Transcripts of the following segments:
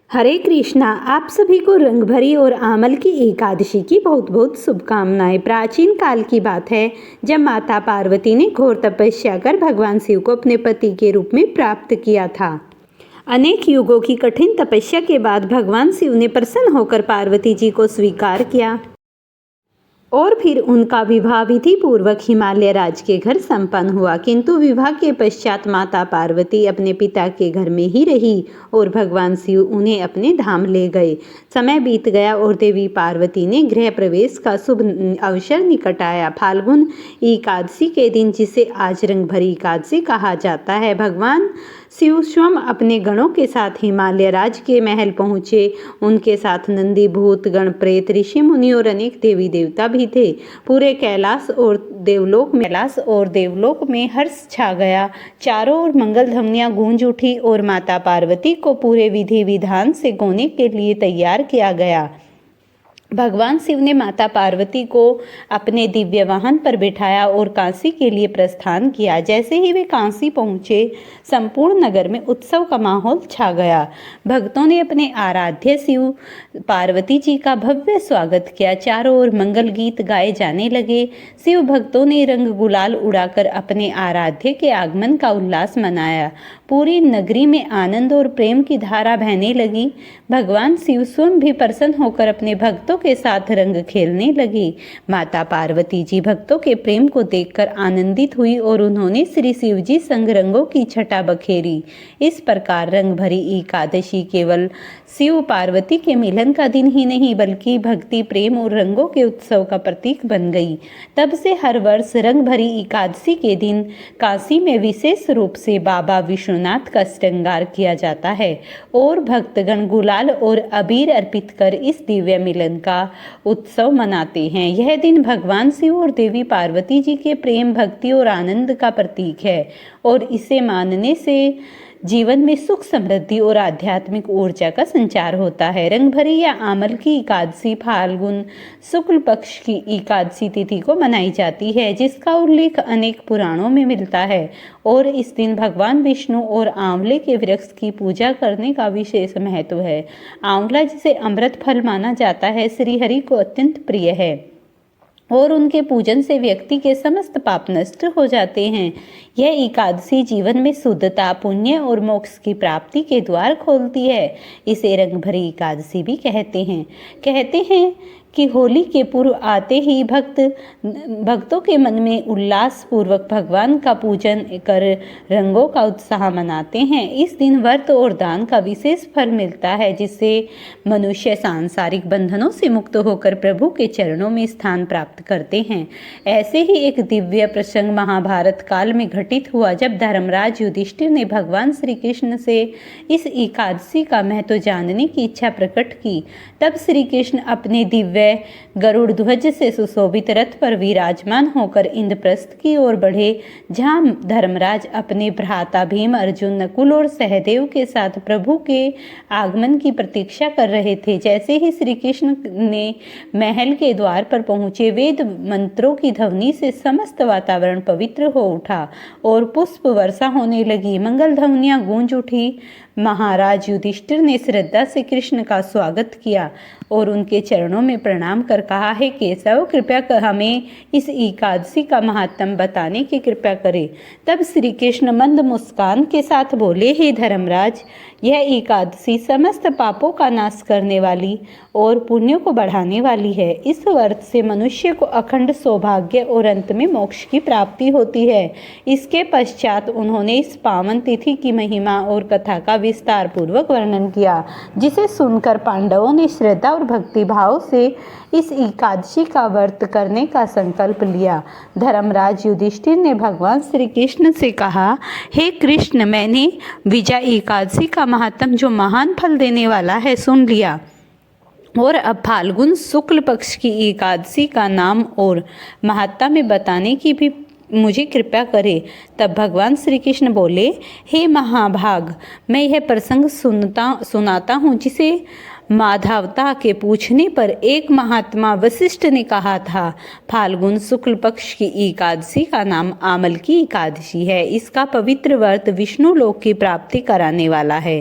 हरे कृष्णा। आप सभी को रंगभरी और आमल की एकादशी की बहुत बहुत शुभकामनाएं। प्राचीन काल की बात है जब माता पार्वती ने घोर तपस्या कर भगवान शिव को अपने पति के रूप में प्राप्त किया था। अनेक युगों की कठिन तपस्या के बाद भगवान शिव ने प्रसन्न होकर पार्वती जी को स्वीकार किया और फिर उनका विवाह विधि पूर्वक हिमालय राज के घर संपन्न हुआ। किंतु विवाह के पश्चात माता पार्वती अपने पिता के घर में ही रही और भगवान शिव उन्हें अपने धाम ले गए। समय बीत गया और देवी पार्वती ने गृह प्रवेश का शुभ अवसर निकट आया। फाल्गुन एकादशी के दिन, जिसे आज रंगभरी एकादशी कहा जाता है, भगवान शिव स्वयं अपने गणों के साथ हिमालय राज के महल पहुँचे। उनके साथ नंदी, भूत, गण, प्रेत, ऋषि मुनि और अनेक देवी देवता भी थे। पूरे कैलाश और देवलोक में हर्ष छा गया। चारों ओर मंगल ध्वनियां गूंज उठी और माता पार्वती को पूरे विधि विधान से गाने के लिए तैयार किया गया। भगवान शिव ने माता पार्वती को अपने दिव्य वाहन पर बिठाया और काशी के लिए प्रस्थान किया। जैसे ही वे काशी पहुंचे, संपूर्ण नगर में उत्सव का माहौल छा गया। भक्तों ने अपने आराध्य शिव पार्वती जी का भव्य स्वागत किया। चारों ओर मंगल गीत गाए जाने लगे। शिव भक्तों ने रंग गुलाल उड़ाकर अपने आराध्य के आगमन का उल्लास मनाया। पूरी नगरी में आनंद और प्रेम की धारा बहने लगी। भगवान शिव स्वयं भी प्रसन्न होकर अपने भक्तों के साथ रंग खेलने लगी। माता पार्वती जी भक्तों के प्रेम को देखकर आनंदित हुई और उन्होंने श्री शिव जी संग रंगों की छटा बखेरी। इस प्रकार रंगभरी एकादशी केवल शिव पार्वती के मिलन का दिन ही नहीं, बल्कि भक्ति, प्रेम और रंगों के उत्सव का प्रतीक बन गई। तब से हर वर्ष रंगभरी एकादशी के दिन काशी में विशेष रूप से बाबा विश्वनाथ का श्रृंगार किया जाता है और भक्तगण गुलाल और अबीर अर्पित कर इस दिव्य मिलन का उत्सव मनाते हैं। यह दिन भगवान शिव और देवी पार्वती जी के प्रेम, भक्ति और आनंद का प्रतीक है और इसे मानने से जीवन में सुख, समृद्धि और आध्यात्मिक ऊर्जा का संचार होता है। रंगभरी या आमल की एकादशी फाल्गुन शुक्ल पक्ष की एकादशी तिथि को मनाई जाती है, जिसका उल्लेख अनेक पुराणों में मिलता है और इस दिन भगवान विष्णु और आंवले के वृक्ष की पूजा करने का विशेष महत्व है। आंवला, जिसे अमृत फल माना जाता है, श्री हरि को अत्यंत प्रिय है और उनके पूजन से व्यक्ति के समस्त पाप नष्ट हो जाते हैं। यह एकादशी जीवन में शुद्धता, पुण्य और मोक्ष की प्राप्ति के द्वार खोलती है। इसे रंगभरी एकादशी भी कहते हैं कि होली के पूर्व आते ही भक्तों के मन में उल्लास पूर्वक भगवान का पूजन कर रंगों का उत्साह मनाते हैं। इस दिन व्रत और दान का विशेष फल मिलता है, जिससे मनुष्य सांसारिक बंधनों से मुक्त होकर प्रभु के चरणों में स्थान प्राप्त करते हैं। ऐसे ही एक दिव्य प्रसंग महाभारत काल में घटित हुआ, जब धर्मराज युधिष्ठिर ने भगवान श्री कृष्ण से इस एकादशी का महत्व जानने की इच्छा प्रकट की। तब श्री कृष्ण अपने दिव्य गरुड़ ध्वज से सुशोभित रथ पर विराजमान होकर इंद्रप्रस्थ की ओर बढ़े, जहां धर्मराज अपने भ्राता भीम, अर्जुन, नकुल और सहदेव के साथ प्रभु के आगमन की प्रतीक्षा कर रहे थे। जैसे ही श्री कृष्ण ने महल के द्वार पर पहुंचे, वेद मंत्रों की ध्वनि से समस्त वातावरण पवित्र हो उठा और पुष्प वर्षा होने लगी। मंगल ध्वनियां गूंज उठी। महाराज युधिष्ठिर ने श्रद्धा से कृष्ण का स्वागत किया और उनके चरणों में प्रणाम कर कहा, हे केशव, कृपया कर हमें इस एकादशी का महात्म बताने की कृपा करें। तब श्री कृष्ण मंद मुस्कान के साथ बोले, हे धर्मराज, यह एकादशी समस्त पापों का नाश करने वाली और पुण्यों को बढ़ाने वाली है। इस व्रत से मनुष्य को अखंड सौभाग्य और अंत में मोक्ष की प्राप्ति होती है। इसके पश्चात उन्होंने इस पावन तिथि की महिमा और कथा का विस्तार पूर्वक वर्णन किया, जिसे सुनकर पांडवों ने श्रद्धा और भक्ति भाव से इस एकादशी का व्रत करने का संकल्प लिया। धर्मराज युधिष्ठिर ने भगवान श्री कृष्ण से कहा, हे कृष्ण, मैंने विजय एकादशी का महात्म, जो महान फल देने वाला है, सुन लिया और अब फाल्गुन शुक्ल पक्ष की एकादशी का नाम और महात्मा में बताने की भी मुझे कृपा करे। तब भगवान श्री कृष्ण बोले, हे महाभाग, मैं यह प्रसंग सुनाता हूँ, जिसे माधवता के पूछने पर एक महात्मा वशिष्ठ ने कहा था। फाल्गुन शुक्ल पक्ष की एकादशी का नाम आमल की एकादशी है। इसका पवित्र व्रत विष्णु लोक की प्राप्ति कराने वाला है।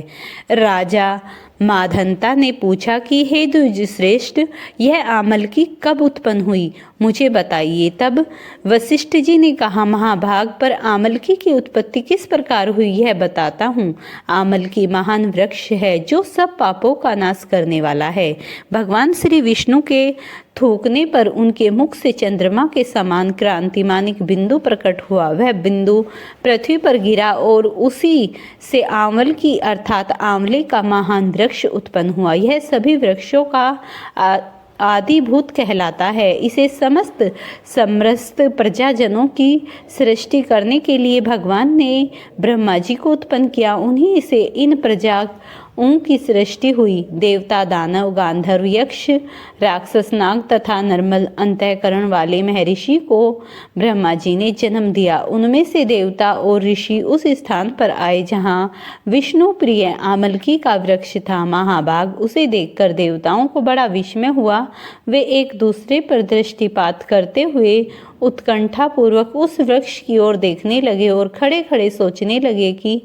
राजा माधनता ने पूछा कि हे द्विज श्रेष्ठ, यह आमलकी कब उत्पन्न हुई, मुझे बताइए। तब वशिष्ठ जी ने कहा, महाभाग, पर आमलकी की उत्पत्ति किस प्रकार हुई यह बताता हूँ। आमलकी महान वृक्ष है जो सब पापों का नाश करने वाला है। भगवान श्री विष्णु के थूकने पर उनके मुख से चंद्रमा के समान क्रांतिमान एक बिंदु प्रकट हुआ। वह बिंदु पृथ्वी पर गिरा और उसी से आंवलकी अर्थात आंवले का महान वृक्ष उत्पन्न हुआ। यह सभी वृक्षों का आदिभूत कहलाता है। इसे समस्त प्रजाजनों की सृष्टि करने के लिए भगवान ने ब्रह्मा जी को उत्पन्न किया। उन्हीं से इन प्रजाओं की सृष्टि हुई। देवता, दानव, गांधर्व, यक्ष, राक्षस, नाग तथा निर्मल अंतःकरण वाले महर्षि को ब्रह्मा जी ने जन्म दिया। उनमें से देवता और ऋषि उस स्थान पर आए जहाँ विष्णु प्रिय आमलकी का वृक्ष था। महाभाग, उसे देखकर देवताओं को बड़ा विस्मय हुआ। वे एक दूसरे पर दृष्टिपात करते हुए उत्कंठा पूर्वक उस वृक्ष की ओर देखने लगे और खड़े खड़े सोचने लगे कि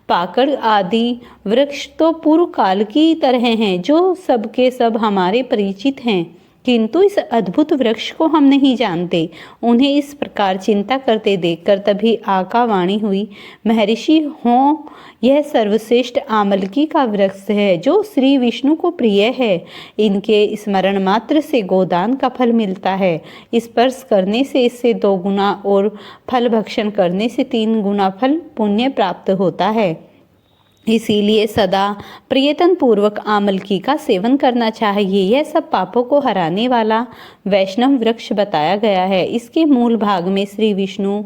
पाकड़ आदि वृक्ष तो पूर्व काल की तरह हैं, जो सबके सब हमारे परिचित हैं, किंतु इस अद्भुत वृक्ष को हम नहीं जानते। उन्हें इस प्रकार चिंता करते देखकर तभी आकावाणी हुई, महर्षि हो, यह सर्वश्रेष्ठ आमलकी का वृक्ष है जो श्री विष्णु को प्रिय है। इनके स्मरण मात्र से गोदान का फल मिलता है। स्पर्श करने से इससे 2 गुना और फल भक्षण करने से 3 गुना फल पुण्य प्राप्त होता है। इसीलिए सदा प्रयत्न पूर्वक आमलकी का सेवन करना चाहिए। यह सब पापों को हराने वाला वैष्णव वृक्ष बताया गया है। इसके मूल भाग में श्री विष्णु,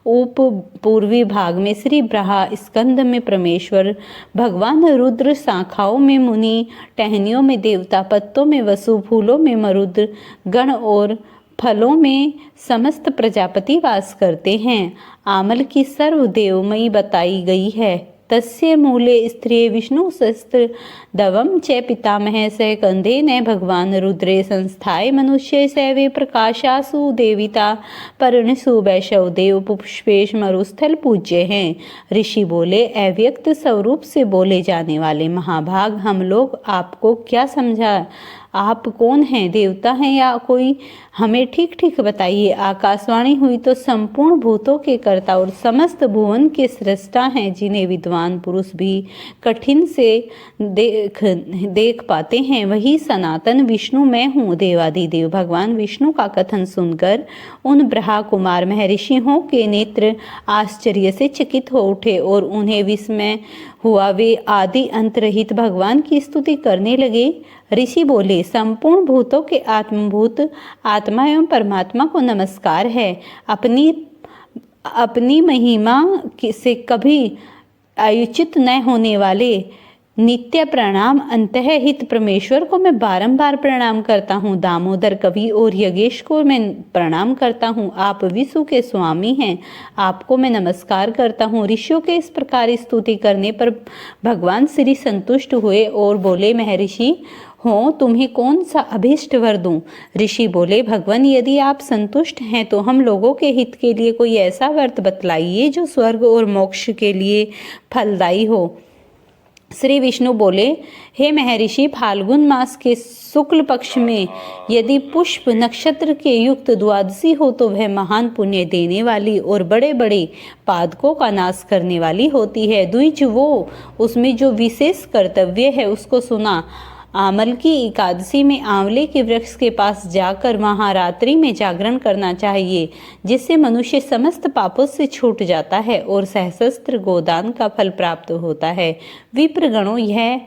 उप पूर्वी भाग में श्री ब्रह्मा, स्कंद में परमेश्वर, भगवान रुद्र, शाखाओं में मुनि, टहनियों में देवता, पत्तों में वसु, फूलों में मरुद्र गण और फलों में समस्त प्रजापति वास करते हैं। आमल की सर्वदेवमयी बताई गई है। तस्य मूले स्त्रिये विष्णु शस्त्र दवम च पितामह स कंधे न भगवान रुद्रे संस्थाय मनुष्य सैवे प्रकाशासु देविता पर्णसु वैशव देव पुष्पेश मरुस्थल पूज्य हैं। ऋषि बोले, अव्यक्त स्वरूप से बोले जाने वाले महाभाग, हम लोग आपको क्या समझा? आप कौन हैं, देवता हैं या कोई? हमें ठीक ठीक बताइए। आकाशवाणी हुई तो संपूर्ण भूतों के कर्ता और समस्त भुवन के सृष्टा हैं, जिन्हें विद्वान पुरुष भी कठिन से देख पाते हैं। वही सनातन विष्णु मैं हूँ। देवाधिदेव भगवान विष्णु का कथन सुनकर उन ब्रह्मा कुमार महर्षियों के नेत्र आश्चर्य से चकित हो उठे और उन्हें विस्मय हुआ। वे आदि अंत रहित भगवान की स्तुति करने लगे। ऋषि बोले, संपूर्ण भूतों के आत्मभूत आत्मा एवं परमात्मा को नमस्कार है। अपनी महिमा से कभी आयोचित न होने वाले नित्य प्रणाम अंतःहित परमेश्वर को मैं बारंबार प्रणाम करता हूँ। दामोदर कवि और यज्ञेश को मैं प्रणाम करता हूँ। आप विश्व के स्वामी हैं, आपको मैं नमस्कार करता हूँ। ऋषियों के इस प्रकार स्तुति करने पर भगवान श्री संतुष्ट हुए और बोले, महर्षि हो, तुम्हें कौन सा अभीष्ट वर दूं? ऋषि बोले, भगवान, यदि आप संतुष्ट हैं तो हम लोगों के हित के लिए कोई ऐसा व्रत बतलाइए जो स्वर्ग और मोक्ष के लिए फलदायी हो। श्री विष्णु बोले, हे महर्षि, फाल्गुन मास के शुक्ल पक्ष में यदि पुष्प नक्षत्र के युक्त द्वादशी हो तो वह महान पुण्य देने वाली और बड़े बड़े पादकों का नाश करने वाली होती है। द्विज, वो उसमें जो विशेष कर्तव्य है उसको सुना। आमल की एकादशी में आंवले के वृक्ष के पास जाकर वहां रात्रि में जागरण करना चाहिए, जिससे मनुष्य समस्त पापों से छूट जाता है और सहस्त्र गोदान का फल प्राप्त होता है। विप्रगणों, यह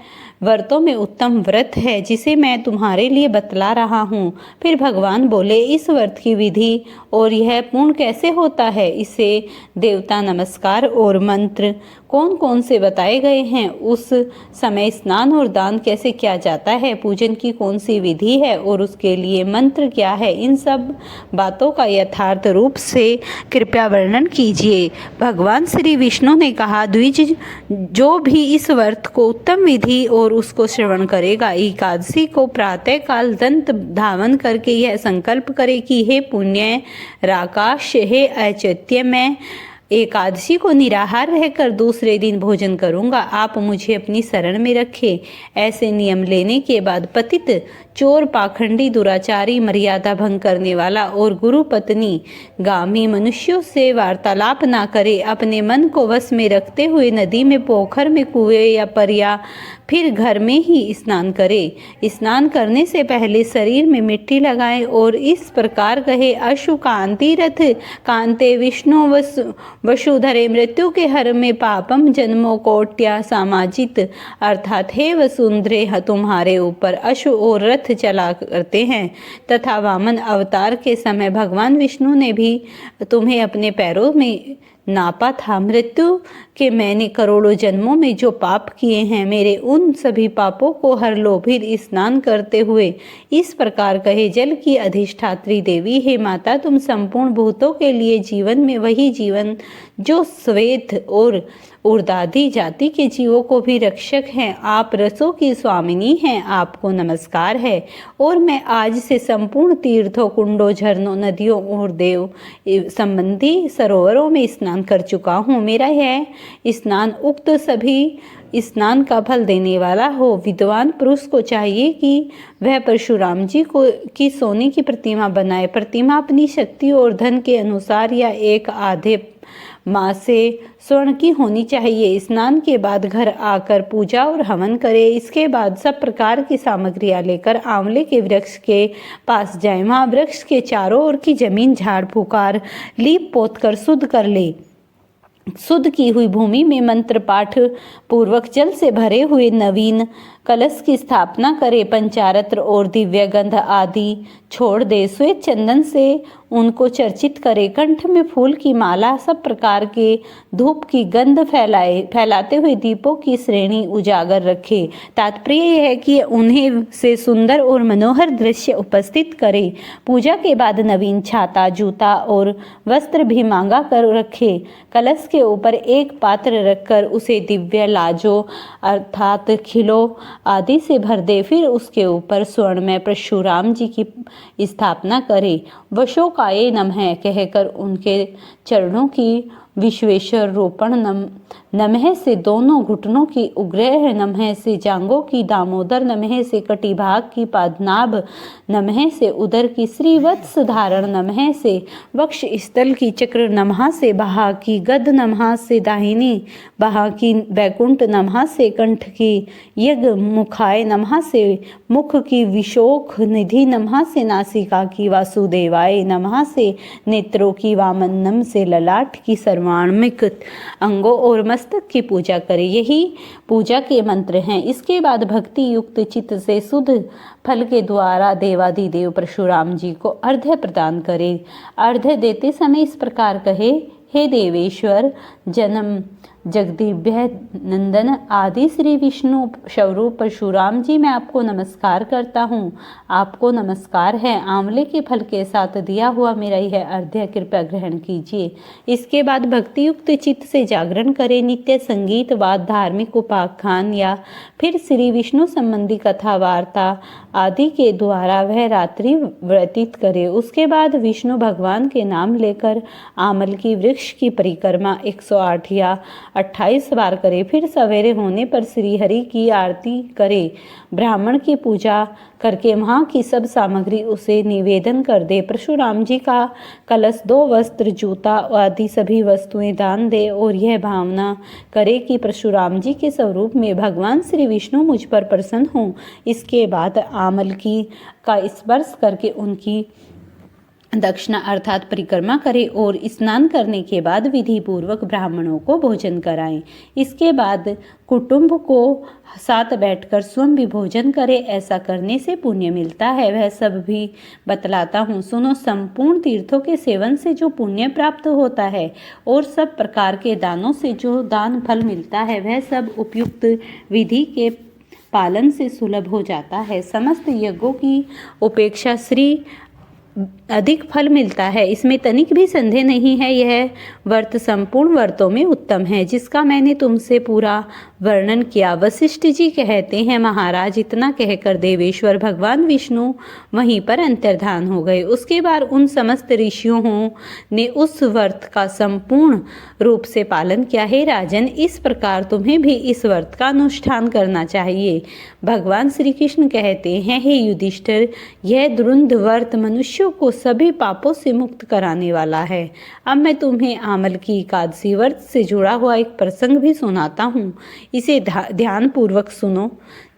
व्रतों में उत्तम व्रत है जिसे मैं तुम्हारे लिए बतला रहा हूँ। फिर भगवान बोले, इस व्रत की विधि और यह पूर्ण कैसे होता है, इसे देवता नमस्कार और मंत्र कौन कौन से बताए गए हैं, उस समय स्नान और दान कैसे किया जाता है, पूजन की कौन सी विधि है और उसके लिए मंत्र क्या है, इन सब बातों का यथार्थ रूप से कृपया वर्णन कीजिए। भगवान श्री विष्णु ने कहा, द्विज, जो भी इस व्रत को उत्तम विधि और उसको श्रवण करेगा, एकादशी को प्रातः काल दंत धावन करके यह संकल्प करे कि हे पुण्य राकाश, हे ऐचत्यमय एकादशी को निराहार रहकर दूसरे दिन भोजन करूंगा। आप मुझे अपनी शरण में रखें। ऐसे नियम लेने के बाद पतित, चोर, पाखंडी, दुराचारी, मर्यादा भंग करने वाला और गुरु पत्नी गामी मनुष्यों से वार्तालाप ना करे। अपने मन को वश में रखते हुए नदी में, पोखर में, कुएं या पर या फिर घर में ही स्नान करे। स्नान करने से पहले शरीर में मिट्टी लगाएं और इस प्रकार कहे, अशु कांति रथ कांते विष्णु वसुधरे मृत्यु के हर में पापम जन्मों कोट्या सामाजित, अर्थात हे वसुंधरे तुम्हारे ऊपर अशु और रथ चला करते हैं तथा वामन अवतार के समय भगवान विष्णु ने भी तुम्हें अपने पैरों में नापा था। मृत्यु के मैंने करोड़ों जन्मों में जो पाप किए हैं, मेरे उन सभी पापों को हर लो। फिर स्नान करते हुए इस प्रकार कहे, जल की अधिष्ठात्री देवी, हे माता, तुम संपूर्ण भूतों के लिए जीवन में वही जीवन जो श्वेत और उर्दादी जाति के जीवों को भी रक्षक हैं। आप रसों की स्वामिनी हैं, आपको नमस्कार है। और मैं आज से संपूर्ण तीर्थों, कुंडों, झरनों, नदियों और देव संबंधी सरोवरों में स्नान कर चुका हूँ। मेरा यह स्नान उक्त सभी स्नान का फल देने वाला हो। विद्वान पुरुष को चाहिए कि वह परशुराम जी की सोने की प्रतिमा बनाए। प्रतिमा अपनी शक्ति और धन के अनुसार या एक आधे माँ से स्वर्ण की होनी चाहिए। स्नान के बाद घर आकर पूजा और हवन करे। इसके बाद सब प्रकार की सामग्रियाँ लेकर आंवले के वृक्ष के पास जाए। वहाँ वृक्ष के चारों ओर की जमीन झाड़ फूकार लीप पोत कर शुद्ध कर ले। शुद्ध की हुई भूमि में मंत्र पाठ पूर्वक जल से भरे हुए नवीन कलश की स्थापना करे। पंचारत्र और दिव्य गंध आदि छोड़ दे। श्वेत चंदन से उनको चर्चित करे। कंठ में फूल की माला, सब प्रकार के धूप की गंध फैलाते हुए दीपों की श्रेणी उजागर रखे। तात्पर्य यह है कि उन्हें से सुंदर और मनोहर दृश्य उपस्थित करे। पूजा के बाद नवीन छाता, जूता और वस्त्र भी मांगा कर रखे। कलश के ऊपर एक पात्र रखकर उसे दिव्य लाजो अर्थात खिलो आदि से भर दे। फिर उसके ऊपर स्वर्ण में परशुराम जी की स्थापना करे। वशोकाय नमः कहकर उनके चरणों की विश्वेश्वर रोपण नमः से दोनों घुटनों की, उग्रह नमः से जांघों की, दामोदर नमः से कटिभाग की, पद्मनाभ नमः से उदर की, श्रीवत्स धारण नमः से वक्ष स्थल की, चक्र नमः से बाहा की, गद नमः से दाहिनी बाहा की, वैकुंठ नमः से कंठ की, यज्ञ मुखाय नमः से मुख की, विशोख निधि नमः से नासिका की, वासुदेवाय नमः से नेत्रों की, वामन नम से ललाट की, सर्वांगमिक अंगों और मस्तक की पूजा करें। यही पूजा के मंत्र हैं। इसके बाद भक्ति युक्त चित्त से शुद्ध फल के द्वारा देवाधिदेव परशुराम जी को अर्घ्य प्रदान करें। अर्घ्य देते समय इस प्रकार कहे, हे देवेश्वर, जन्म जगदीभ्य नंदन आदि श्री विष्णु स्वरूप परशुराम जी, मैं आपको नमस्कार करता हूँ। आपको नमस्कार है। आंवले के फल के साथ दिया हुआ मेरा यह अर्घ्य कृपया ग्रहण कीजिए। इसके बाद भक्ति युक्त चित्त से जागरण करें। नित्य संगीत, वाद, धार्मिक उपाख्यान या फिर श्री विष्णु संबंधी कथा वार्ता आदि के द्वारा वह रात्रि व्यतीत करे। उसके बाद विष्णु भगवान के नाम लेकर आमल की वृक्ष की परिक्रमा 108 या 28 बार करे। फिर सवेरे होने पर श्री हरि की आरती करे। ब्राह्मण की पूजा करके वहाँ की सब सामग्री उसे निवेदन कर दे। परशुराम जी का कलश, 2 वस्त्र, जूता आदि सभी वस्तुएं दान दे और यह भावना करे कि परशुराम जी के स्वरूप में भगवान श्री विष्णु मुझ पर प्रसन्न हों। इसके बाद आमल की का स्पर्श करके उनकी दक्षिणा अर्थात परिक्रमा करें और स्नान करने के बाद विधि पूर्वक ब्राह्मणों को भोजन कराएं। इसके बाद कुटुंब को साथ बैठकर स्वयं भी भोजन करें। ऐसा करने से पुण्य मिलता है, वह सब भी बतलाता हूँ। सुनो, संपूर्ण तीर्थों के सेवन से जो पुण्य प्राप्त होता है और सब प्रकार के दानों से जो दान फल मिलता है, वह सब उपयुक्त विधि के पालन से सुलभ हो जाता है। समस्त यज्ञों की उपेक्षा श्री अधिक फल मिलता है, इसमें तनिक भी संदेह नहीं है। यह व्रत संपूर्ण व्रतों में उत्तम है, जिसका मैंने तुमसे पूरा वर्णन किया। वशिष्ठ जी कहते हैं, महाराज, इतना कहकर देवेश्वर भगवान विष्णु वहीं पर अंतर्धान हो गए। उसके बाद उन समस्त ऋषियों ने उस व्रत का संपूर्ण रूप से पालन किया। हे राजन, इस प्रकार तुम्हें भी इस व्रत का अनुष्ठान करना चाहिए। भगवान श्री कृष्ण कहते हैं, हे युधिष्ठिर, यह द्वंद्व व्रत मनुष्यों को सभी पापों से मुक्त कराने वाला है। अब मैं तुम्हें आमल की एकादशी व्रत से जुड़ा हुआ एक प्रसंग भी सुनाता हूँ। इसे ध्यान पूर्वक सुनो।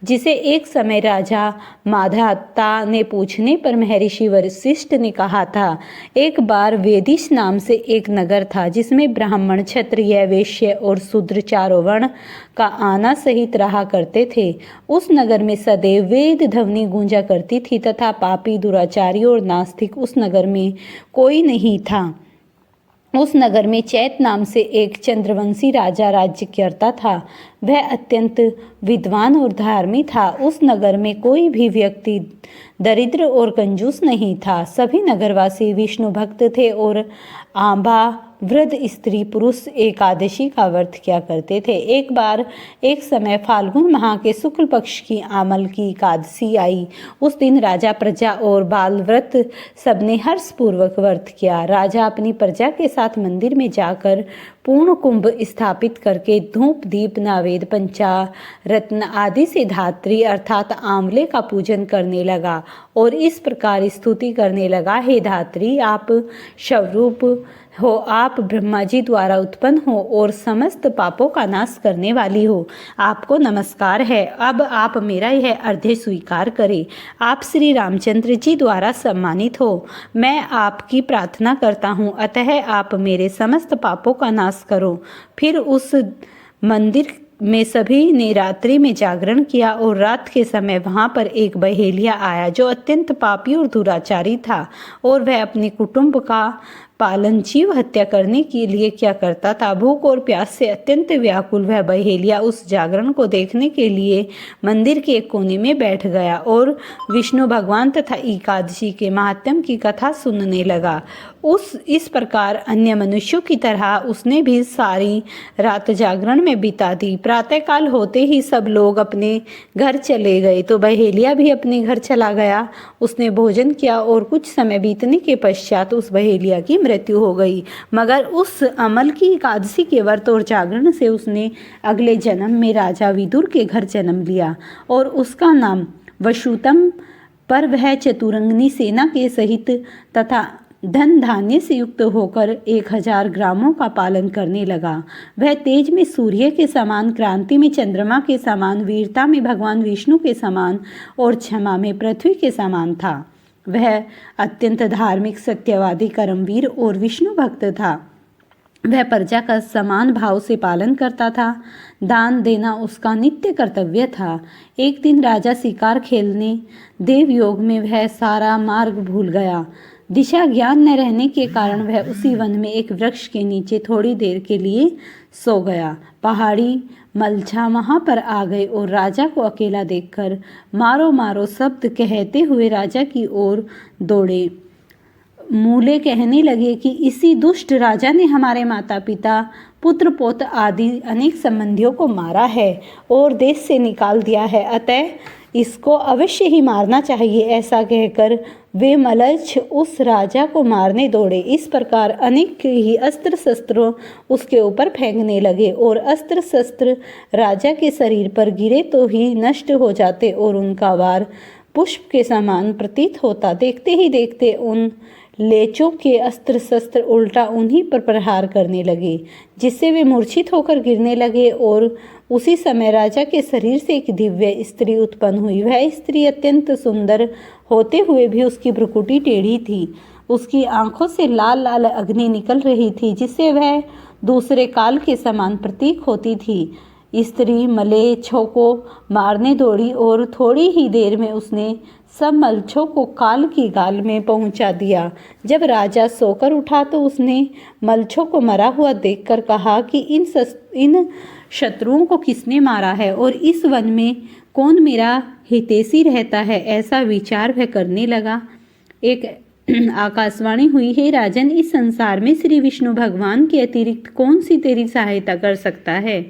जिसे एक समय राजा माधाता ने पूछने पर महर्षि वशिष्ठ ने कहा था, एक बार वेदिश नाम से एक नगर था, जिसमें ब्राह्मण, क्षत्रिय, वैश्य और शूद्र चारों वर्ण का आना सहित रहा करते थे। उस नगर में सदैव वेद ध्वनि गूंजा करती थी तथा पापी, दुराचारी और नास्तिक उस नगर में कोई नहीं था। उस नगर में चैत नाम से एक चंद्रवंशी राजा राज्य करता था। वह अत्यंत विद्वान और धार्मिक था। उस नगर में कोई भी व्यक्ति दरिद्र और कंजूस नहीं था। सभी नगरवासी विष्णु भक्त थे और आभा वृद्ध स्त्री पुरुष एकादशी का व्रत किया करते थे। एक समय फाल्गुन माह के शुक्ल पक्ष की आमल की एकादशी आई। उस दिन राजा, प्रजा और बाल व्रत सबने हर्षपूर्वक व्रत किया। राजा अपनी प्रजा के साथ मंदिर में जाकर पूर्ण कुंभ स्थापित करके धूप, दीप, नैवेद्य, पंचारत्न आदि से धात्री अर्थात आंवले का पूजन करने लगा और इस प्रकार स्तुति करने लगा, हे धात्री, आप स्वरूप हो, आप ब्रह्मा जी द्वारा उत्पन्न हो और समस्त पापों का नाश करने वाली हो। आपको नमस्कार है। अब आप मेरा यह अर्घ्य स्वीकार करें। आप श्री रामचंद्र जी द्वारा सम्मानित हो। मैं आपकी प्रार्थना करता हूँ, अतः आप मेरे समस्त पापों का नाश करो। फिर उस मंदिर में सभी ने रात्रि में जागरण किया और रात के समय वहां पर एक बहेलिया आया जो अत्यंत पापी और दुराचारी था और वह अपने कुटुंब का पालन जीव हत्या करने के लिए क्या करता था। भूख और प्यास से अत्यंत व्याकुल वह बहेलिया उस जागरण को देखने के लिए मंदिर के एक कोने में बैठ गया और विष्णु भगवान तथा एकादशी के महात्म्य की कथा सुनने लगा। इस प्रकार अन्य मनुष्यों की तरह उसने भी सारी रात जागरण में बिता दी। प्रातःकाल होते ही सब लोग अपने घर चले गए तो बहेलिया भी अपने घर चला गया। उसने भोजन किया और कुछ समय बीतने के पश्चात उस बहेलिया की मृत्यु हो गई। मगर उस अमल की एकादशी के व्रत और जागरण से उसने अगले जन्म में राजा विदुर के घर जन्म लिया और उसका नाम वसुतम, पर वह चतुरंगिनी सेना के सहित तथा धन धान्य से युक्त होकर 1000 ग्रामों का पालन करने लगा। वह तेज में सूर्य के समान, क्रांति में चंद्रमा के समान, वीरता में भगवान विष्णु के समान और क्षमा में पृथ्वी के समान था। वह अत्यंत धार्मिक, सत्यवादी, कर्मवीर और विष्णु भक्त था। वह प्रजा का समान भाव से पालन करता था। दान देना उसका नित्य कर्तव्य था। एक दिन राजा शिकार खेलने देव योग में वह सारा मार्ग भूल गया। दिशा ज्ञान न रहने के कारण वह उसी वन में एक वृक्ष के नीचे थोड़ी देर के लिए सो गया। पहाड़ी मलछा वहां पर आ गए और राजा को अकेला देखकर मारो मारो शब्द कहते हुए राजा की ओर दौड़े। मूले कहने लगे कि इसी दुष्ट राजा ने हमारे माता पिता, पुत्र पौत्र आदि अनेक संबंधियों को मारा है और देश से निकाल दिया है, अतः इसको अवश्य ही मारना चाहिए। ऐसा कहकर वे मलच्छ उस राजा को मारने दौड़े। इस प्रकार अनेक ही अस्त्र शस्त्र उसके ऊपर फेंकने लगे और अस्त्र शस्त्र राजा के शरीर पर गिरे तो ही नष्ट हो जाते और उनका वार पुष्प के समान प्रतीत होता। देखते ही देखते उन लेचों के अस्त्र शस्त्र उल्टा उन्हीं पर प्रहार करने लगे, जिससे वे मूर्छित होकर गिरने लगे और उसी समय राजा के शरीर से एक दिव्य स्त्री उत्पन्न हुई। वह स्त्री अत्यंत सुंदर होते हुए भी उसकी भ्रुकुटी टेढ़ी थी। उसकी आंखों से लाल लाल अग्नि निकल रही थी, जिससे वह दूसरे काल के समान प्रतीक होती थी। स्त्री मलेच्छों को मारने दौड़ी और थोड़ी ही देर में उसने सब मलच्छों को काल की गाल में पहुंचा दिया। जब राजा सोकर उठा तो उसने मलच्छों को मरा हुआ देखकर कहा कि इन शत्रुओं को किसने मारा है और इस वन में कौन मेरा हितैषी रहता है। ऐसा विचार वह करने लगा। एक आकाशवाणी हुई, हे राजन, इस संसार में श्री विष्णु भगवान के अतिरिक्त कौन सी तेरी सहायता कर सकता है।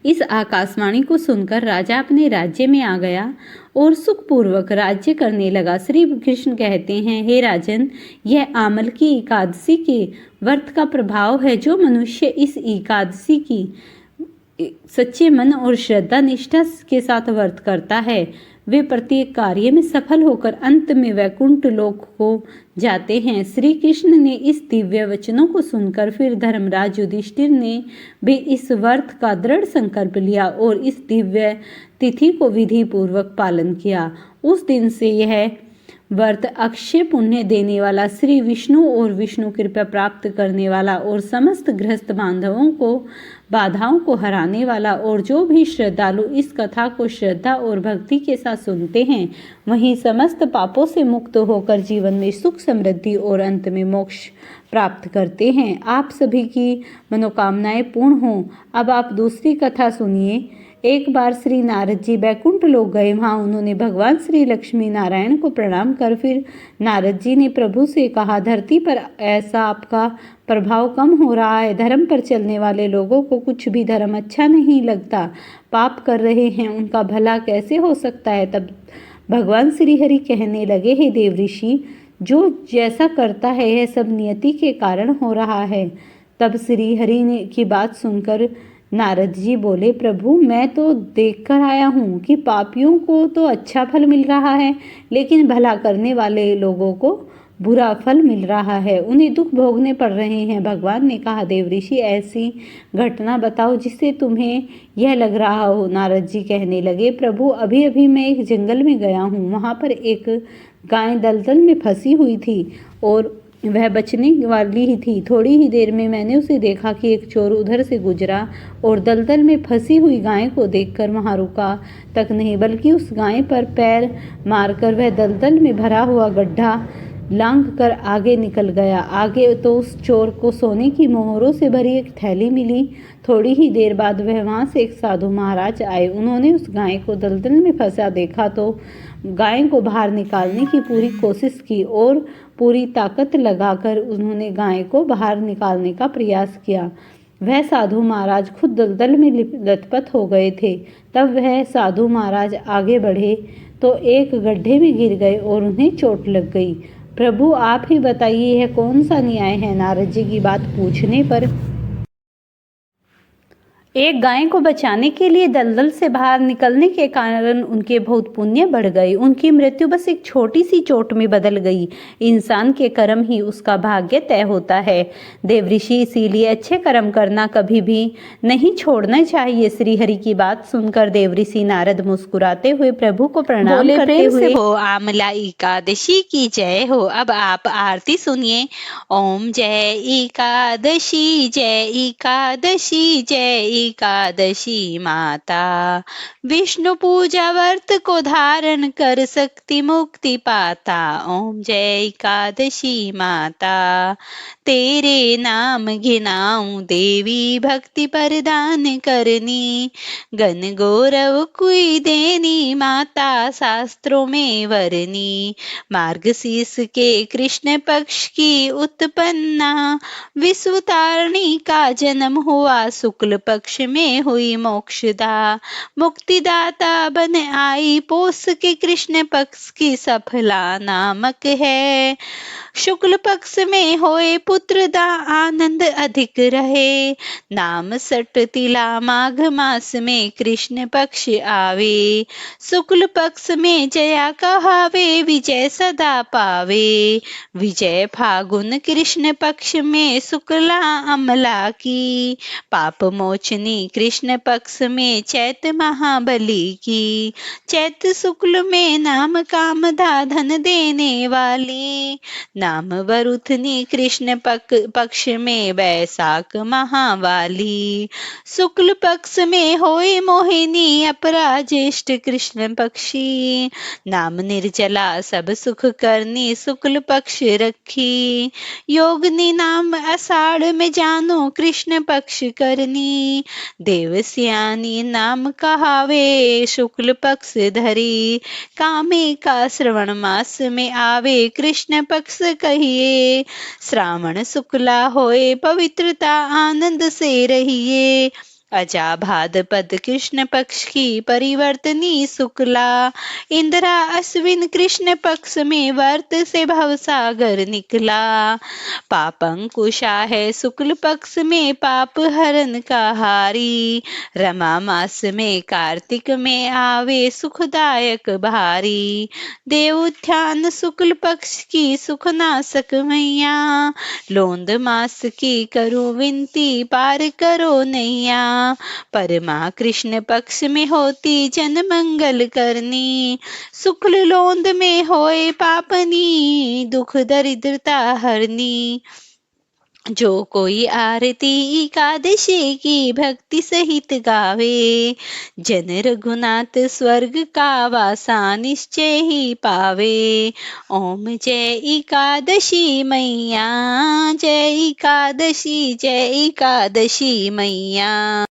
इस आकाशवाणी को सुनकर राजा अपने राज्य में आ गया और सुखपूर्वक राज्य करने लगा। श्री कृष्ण कहते हैं, हे राजन, यह आमल की एकादशी के व्रत का प्रभाव है। जो मनुष्य इस एकादशी की सच्चे मन और श्रद्धा निष्ठा के साथ व्रत करता है, वे प्रत्येक कार्य में सफल होकर अंत में वैकुंठ लोक को जाते हैं। श्री कृष्ण ने इस दिव्य वचनों को सुनकर फिर धर्मराज युधिष्ठिर ने भी इस व्रत का दृढ़ संकल्प लिया और इस दिव्य तिथि को विधि पूर्वक पालन किया। उस दिन से यह व्रत अक्षय पुण्य देने वाला, श्री विष्णु और विष्णु कृपा प्राप्त करने वाला और समस्त गृहस्थ बांधवों को बाधाओं को हराने वाला, और जो भी श्रद्धालु इस कथा को श्रद्धा और भक्ति के साथ सुनते हैं, वहीं समस्त पापों से मुक्त होकर जीवन में सुख समृद्धि और अंत में मोक्ष प्राप्त करते हैं। आप सभी की मनोकामनाएं पूर्ण हों। अब आप दूसरी कथा सुनिए। एक बार श्री नारद जी बैकुंठ लोक गए। वहाँ उन्होंने भगवान श्री लक्ष्मी नारायण को प्रणाम कर फिर नारद जी ने प्रभु से कहा, धरती पर ऐसा आपका प्रभाव कम हो रहा है। धर्म पर चलने वाले लोगों को कुछ भी धर्म अच्छा नहीं लगता। पाप कर रहे हैं, उनका भला कैसे हो सकता है। तब भगवान श्री हरि कहने लगे, हे देव ऋषि, जो जैसा करता है यह सब नियति के कारण हो रहा है। तब श्री हरि ने की बात सुनकर नारद जी बोले, प्रभु, मैं तो देखकर आया हूँ कि पापियों को तो अच्छा फल मिल रहा है, लेकिन भला करने वाले लोगों को बुरा फल मिल रहा है, उन्हें दुख भोगने पड़ रहे हैं। भगवान ने कहा, देव ऋषि, ऐसी घटना बताओ जिससे तुम्हें यह लग रहा हो। नारद जी कहने लगे, प्रभु, अभी अभी मैं एक जंगल में गया हूँ। वहाँ पर एक गाय दलदल में फंसी हुई थी और वह बचने वाली ही थी। थोड़ी ही देर में मैंने उसे देखा कि एक चोर उधर से गुजरा और दलदल में फंसी हुई गाय को देखकर वहां रुका तक नहीं, बल्कि उस गाय पर पैर मारकर वह दलदल में भरा हुआ गड्ढा लांघ कर आगे निकल गया। आगे तो उस चोर को सोने की मोहरों से भरी एक थैली मिली। थोड़ी ही देर बाद वह वहाँ से एक साधु महाराज आए। उन्होंने उस गाय को दलदल में फंसा देखा तो गाय को बाहर निकालने की पूरी कोशिश की और पूरी ताकत लगाकर उन्होंने गाय को बाहर निकालने का प्रयास किया। वह साधु महाराज खुद दलदल में लथपथ हो गए थे। तब वह साधु महाराज आगे बढ़े तो एक गड्ढे में गिर गए और उन्हें चोट लग गई। प्रभु, आप ही बताइए, यह कौन सा न्याय है। नारद जी की बात पूछने पर एक गाय को बचाने के लिए दलदल से बाहर निकलने के कारण उनके बहुत पुण्य बढ़ गए। उनकी मृत्यु बस एक छोटी सी चोट में बदल गई। इंसान के कर्म ही उसका भाग्य तय होता है देवऋषि, इसीलिए अच्छे कर्म करना कभी भी नहीं छोड़ना चाहिए। श्री हरि की बात सुनकर देवऋषि नारद मुस्कुराते हुए प्रभु को प्रणाम करते हुए, हो आमला एकादशी की जय हो। अब आप आरती सुनिए। ओम जय एकादशी, जय एकादशी, जय एकादशी माता। विष्णु पूजा व्रत को धारण कर सकती मुक्ति पाता। ओम जय एकादशी माता। तेरे नाम घिनाऊं देवी, भक्ति प्रदान करनी। गण गौरव कुई देनी, माता शास्त्रों में वरनी। मार्गशीर्ष के कृष्ण पक्ष की उत्पन्ना, विश्वतारिणी का जन्म हुआ। शुक्ल पक्ष में हुई मोक्षदा, मुक्तिदाता बन आई। पोष के कृष्ण पक्ष की सफला नामक है। शुक्ल पक्ष में होए पुत्रदा, आनंद अधिक रहे। नाम सट तिला, माघ मास में कृष्ण पक्ष आवे। शुक्ल पक्ष में जया कहावे, विजय सदा पावे। विजय फागुन कृष्ण पक्ष में, शुक्ला अमला की। पाप मोचनी कृष्ण पक्ष में, चैत महाबली की। चैत शुक्ल में नाम कामदा, धन देने वाली। नाम वरुथनी कृष्ण पक्ष में, वैशाख महावाली। शुक्ल पक्ष में होए मोहिनी, अपराजेष्ठ कृष्ण पक्षी। नाम निर्जला सब सुख करनी, शुक्ल पक्ष रखी। योगनी नाम आषाढ़ में, जानो कृष्ण पक्ष करनी। देवस्यानी नाम कहावे शुक्ल पक्ष धरी, कामे का श्रवण मास में आवे कृष्ण पक्ष कहिए, श्रावण शुक्ला होए पवित्रता आनंद से रहिए, अजा भाद्रपद कृष्ण पक्ष की परिवर्तनी शुक्ला, इंदिरा अश्विन कृष्ण पक्ष में वर्त से भवसागर निकला, पापंकुशा है शुक्ल पक्ष में पाप हरण का हारी, रमा मास में कार्तिक में आवे सुखदायक भारी, देवोत्थान शुक्ल पक्ष की सुखनाशक मैया, लोंद मास की करूं विनती पार करो नैया, परमा कृष्ण पक्ष में होती जन मंगल करनी, शुक्ल लोंद में होए पापनी दुख दरिद्रता हरनी, जो कोई आरती एकादशी की भक्ति सहित गावे, जन रघुनाथ स्वर्ग का वासा निश्चय ही पावे, ओम जय एकादशी मैया, जय एकादशी मैया।